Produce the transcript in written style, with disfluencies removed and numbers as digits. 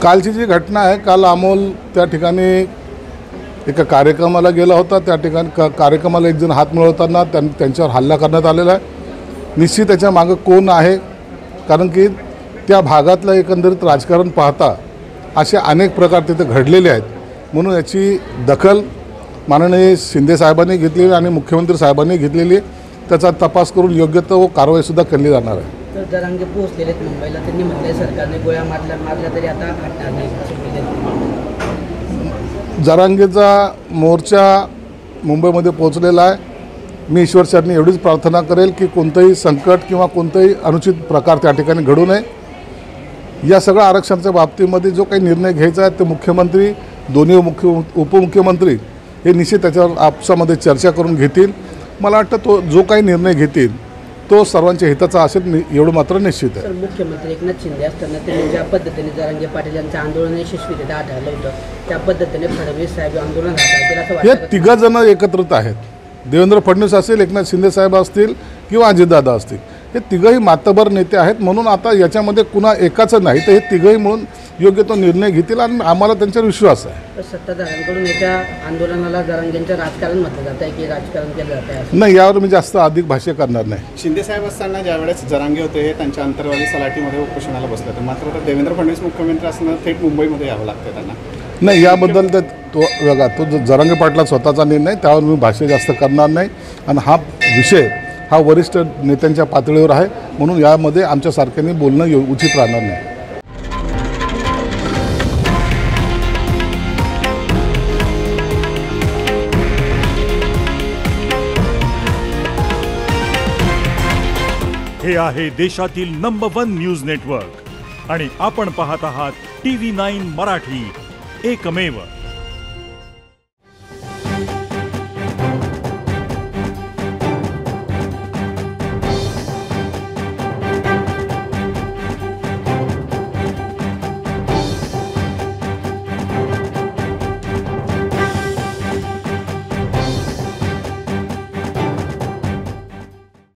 कालची जी घटना आहे, काल अमोल त्या ठिकाणी एका कार्यक्रमाला गेला होता। त्या ठिकाणी कार्यक्रमाला एक जण हात मिळवताना त्यांच्यावर हल्ला करण्यात आलेला आहे। निश्चित त्याच्या मागे कोण आहे, कारण की त्या भागातलं एकंदरीत राजकारण पाहता असे अनेक प्रकार तिथे घडलेले आहेत। म्हणून याची दखल माननीय शिंदे साहेबांनी घेतलेली आणि मुख्यमंत्री साहेबांनी घेतलेली, त्याचा तपास करून योग्य तो कारवाई सुद्धा केली जाणार आहे। तर जरांगे पोहोचलेले मुंबईला, त्यांनी म्हटले सरकारने गोळ्या मारल्या तरी आता हटणार नाही। जरांगेचा मोर्चा मुंबईमध्ये पोहोचलेला आहे। मी ईश्वरचरणी एवढीच प्रार्थना करेल की कोणतेही संकट किंवा कोणतेही अनुचित प्रकार त्या ठिकाणी घडू नये। या सगळ्या आरक्षणाच्या बाबतीमध्ये जो काही निर्णय घ्यायचा आहे ते मुख्यमंत्री, दोन्ही उपमुख्यमंत्री हे निश्चित त्याच्यावर आपसामध्ये चर्चा करून घेतील। मला वाटतं तो जो काही निर्णय घेतील तो सर्वांच्या हिताचा असेल, एवढं मात्र निश्चित आहे। सर, मुख्यमंत्री एकनाथ शिंदे असताना त्यांनी ज्या पद्धतीने जरांगे पाटील यांचं आंदोलन यशस्वीरित्या हाताळलं होतं, त्या पद्धतीने फडणवीस साहेब आंदोलन हाताळतील असं वाटतं? हे तिघ जण एकत्रित आहेत। देवेंद्र फडणवीस असतील, एकनाथ शिंदे साहेब असतील किंवा अजितदादा असतील, हे तिघही मातबर नेते आहेत। म्हणून आता याच्यामध्ये कुणा एकाचं नाही, तर हे तिघही म्हणून योग्य तो निर्णय घेतील आणि आम्हाला त्यांच्यावर विश्वास आहे। सत्ताधाऱ्यांकडून याच्या आंदोलनाला जरांगेंचं राजकारण म्हटलं जात आहे की राजकारण केलं जात आहे? नाही, यावर मी जास्त अधिक भाष्य करणार नाही। शिंदे साहेब असताना ज्यावेळेस जरांगे होते हे त्यांच्या अंतर्वाली सलाटीमध्ये उपोषणाला बसले होते, मात्र आता देवेंद्र फडणवीस मुख्यमंत्री असताना थेट मुंबईमध्ये यावं लागतं त्यांना। नाही, याबद्दल तर तो बघा, तो जरांगे पाटला स्वतःचा निर्णय, त्यावर मी भाष्य जास्त करणार नाही। आणि हा विषय हा वरिष्ठ नेत्यांच्या पातळीवर आहे, म्हणून यामध्ये आमच्या सारख्यांनी बोलणं उचित राहणार नाही। हे आहे देशातील नंबर 1 न्यूज नेटवर्क आणि आपण पाहत आहात TV9 मराठी, एकमेव।